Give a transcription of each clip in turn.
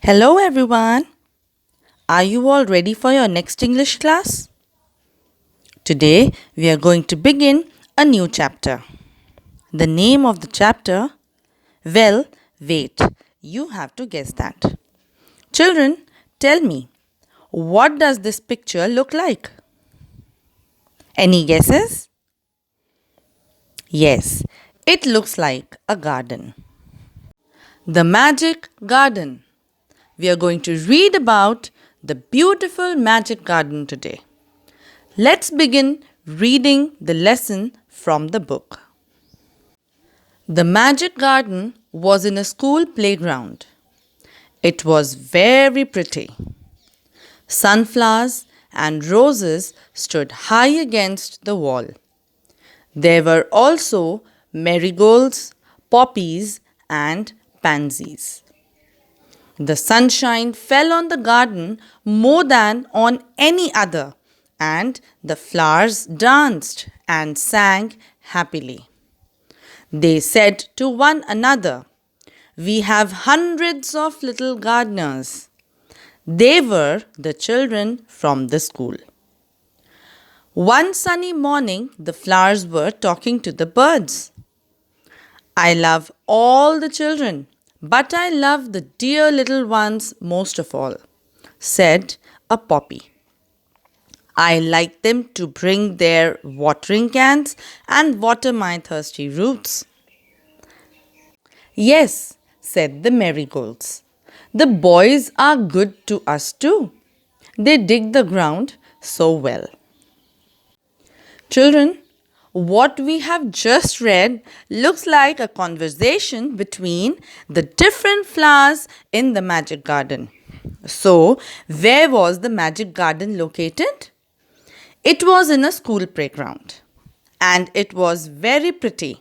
Hello everyone. Are you all ready for your next English class? Today we are going to begin a new chapter. The name of the chapter? Well, wait. You have to guess that. Children, tell me, what does this picture look like? Any guesses? Yes, it looks like a garden. The magic garden. We are going to read about the beautiful magic garden today. Let's begin reading the lesson from the book. The magic garden was in a school playground. It was very pretty. Sunflowers and roses stood high against the wall. There were also marigolds, poppies, and pansies. The sunshine fell on the garden more than on any other, and the flowers danced and sang happily. They said to one another, "We have hundreds of little gardeners." They were the children from the school. One sunny morning, the flowers were talking to the birds. "I love all the children, but I love the dear little ones most of all," said a poppy. "I like them to bring their watering cans and water my thirsty roots." "Yes," said the marigolds, "the boys are good to us too. They dig the ground so well." Children, what we have just read looks like a conversation between the different flowers in the magic garden. So, where was the magic garden located? It was in a school playground, and it was very pretty.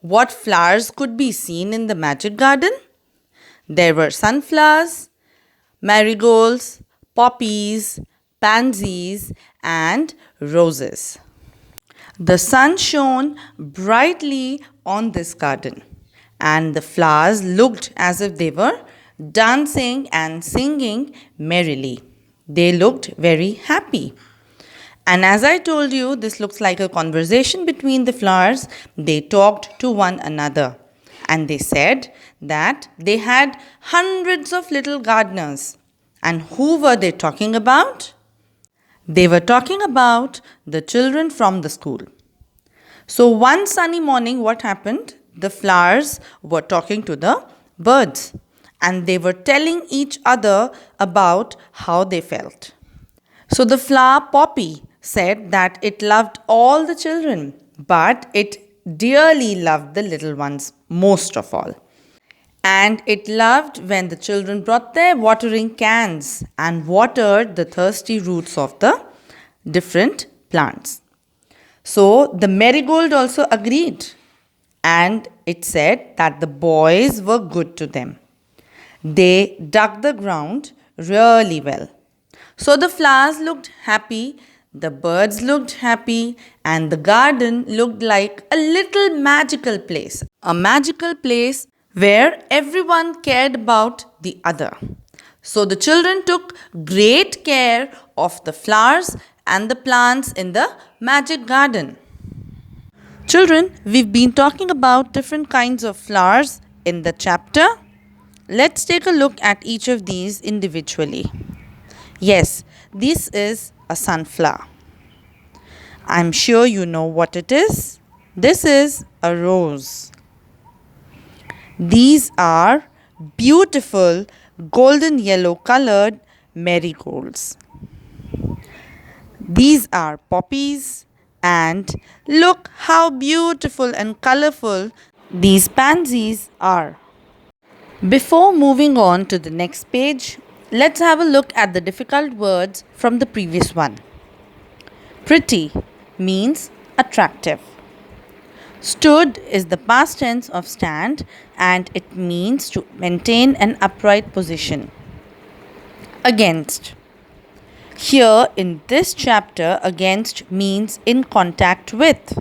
What flowers could be seen in the magic garden? There were sunflowers, marigolds, poppies, pansies, and roses. The sun shone brightly on this garden, and the flowers looked as if they were dancing and singing merrily. They looked very happy. And as I told you, this looks like a conversation between the flowers. They talked to one another, and they said that they had hundreds of little gardeners. And who were they talking about? They were talking about the children from the school. So one sunny morning, what happened? The flowers were talking to the birds, and they were telling each other about how they felt. So the flower poppy said that it loved all the children, but it dearly loved the little ones most of all. And it loved when the children brought their watering cans and watered the thirsty roots of the different plants. So the marigold also agreed, and it said that the boys were good to them. They dug the ground really well. So the flowers looked happy, the birds looked happy, and the garden looked like a little magical place. A magical place where everyone cared about the other. So the children took great care of the flowers and the plants in the magic garden. Children, we've been talking about different kinds of flowers in the chapter. Let's take a look at each of these individually. Yes, this is a sunflower. I'm sure you know what it is. This is a rose. These are beautiful golden yellow colored marigolds. These are poppies, and look how beautiful and colorful these pansies are. Before moving on to the next page, let's have a look at the difficult words from the previous one. Pretty means attractive. Stood is the past tense of stand, and it means to maintain an upright position. Against. Here in this chapter, against means in contact with.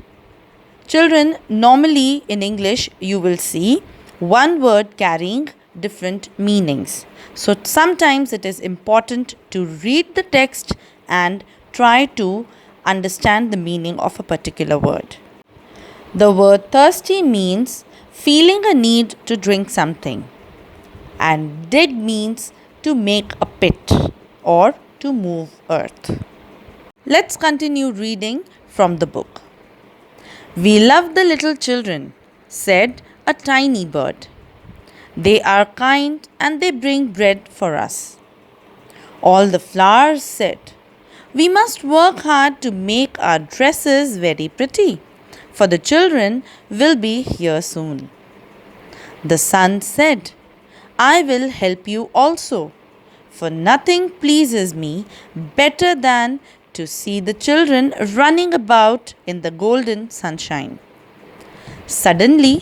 Children, normally in English you will see one word carrying different meanings. So sometimes it is important to read the text and try to understand the meaning of a particular word. The word thirsty means feeling a need to drink something, and dig means to make a pit or to move earth. Let's continue reading from the book. "We love the little children," said a tiny bird. "They are kind and they bring bread for us." All the flowers said, "We must work hard to make our dresses very pretty, for the children will be here soon." The sun said, "I will help you also, for nothing pleases me better than to see the children running about in the golden sunshine." Suddenly,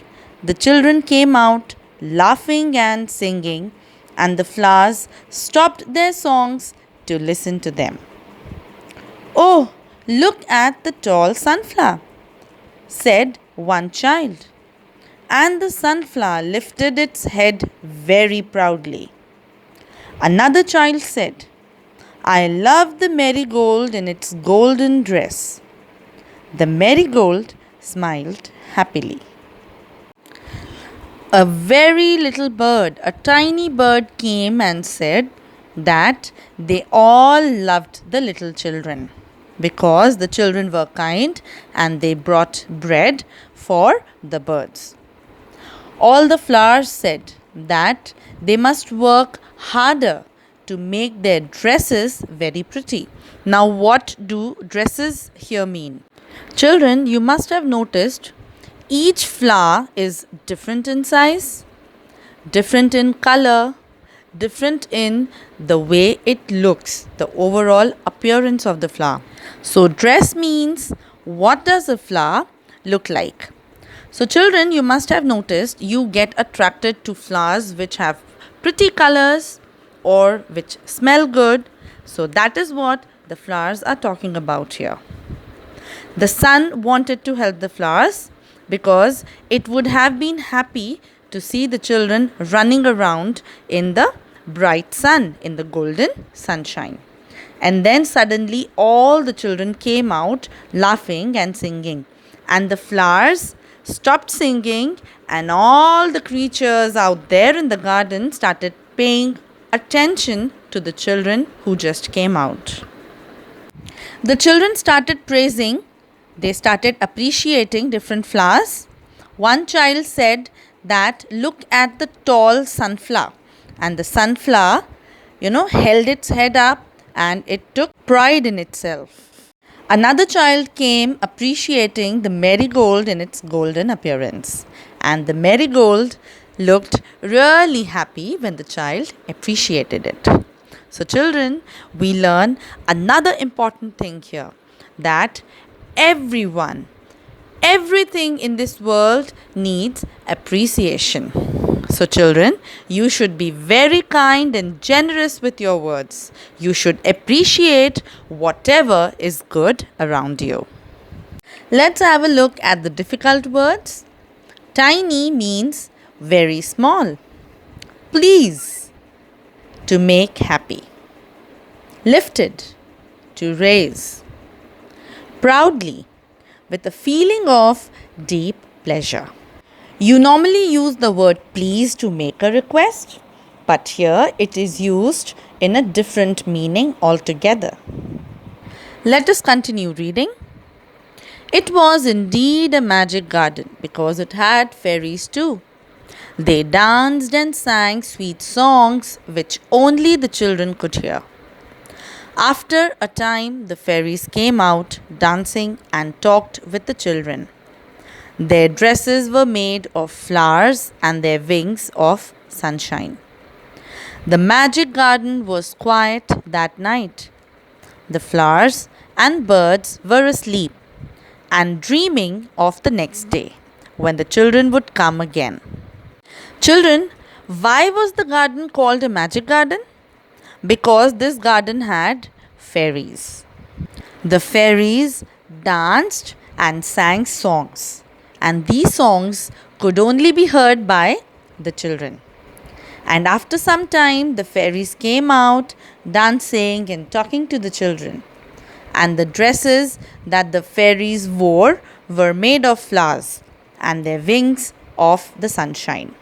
the children came out, laughing and singing, and the flowers stopped their songs to listen to them. "Oh, look at the tall sunflower," said one child. And the sunflower lifted its head very proudly. Another child said, "I love the marigold in its golden dress." The marigold smiled happily. A very little bird, a tiny bird, came and said that they all loved the little children because the children were kind and they brought bread for the birds. All the flowers said that they must work harder to make their dresses very pretty. Now, what do dresses here mean? Children, you must have noticed each flower is different in size, different in color, different in the way it looks, the overall appearance of the flower. So, dress means what does a flower look like? So, children, you must have noticed you get attracted to flowers which have pretty colors or which smell good. So, that is what the flowers are talking about here. The sun wanted to help the flowers because it would have been happy to see the children running around in the bright sun, in the golden sunshine. And then suddenly all the children came out laughing and singing. And the flowers stopped singing and all the creatures out there in the garden started paying attention to the children who just came out. The children started praising, they started appreciating different flowers. One child said that look at the tall sunflower, and the sunflower, held its head up and it took pride in itself. Another child came appreciating the marigold in its golden appearance, and the marigold looked really happy when the child appreciated it. So children, we learn another important thing here, that everything in this world needs appreciation. So children, you should be very kind and generous with your words. You should appreciate whatever is good around you. Let's have a look at the difficult words. Tiny means very small. Please, to make happy. Lifted, to raise. Proudly, with a feeling of deep pleasure. You normally use the word please to make a request, but here it is used in a different meaning altogether. Let us continue reading. It was indeed a magic garden because it had fairies too. They danced and sang sweet songs which only the children could hear. After a time, the fairies came out dancing and talked with the children. Their dresses were made of flowers and their wings of sunshine. The magic garden was quiet that night. The flowers and birds were asleep and dreaming of the next day when the children would come again. Children, why was the garden called a magic garden? Because this garden had fairies. The fairies danced and sang songs, and these songs could only be heard by the children. And after some time, the fairies came out, dancing and talking to the children. And the dresses that the fairies wore were made of flowers, and their wings of the sunshine.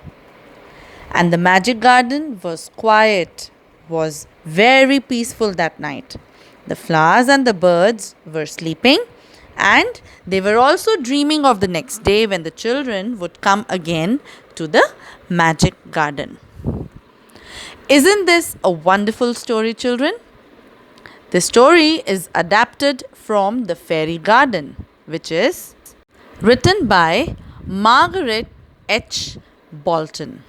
And the magic garden was quiet, was very peaceful that night. The flowers and the birds were sleeping, and they were also dreaming of the next day when the children would come again to the magic garden. Isn't this a wonderful story, children? The story is adapted from The Fairy Garden, which is written by Margaret H. Bolton.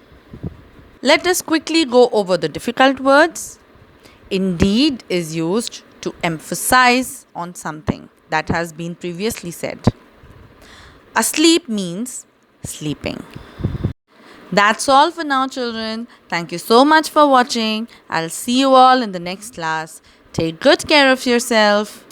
Let us quickly go over the difficult words. Indeed is used to emphasize on something that has been previously said. Asleep means sleeping. That's all for now, children. Thank you so much for watching. I'll see you all in the next class. Take good care of yourself.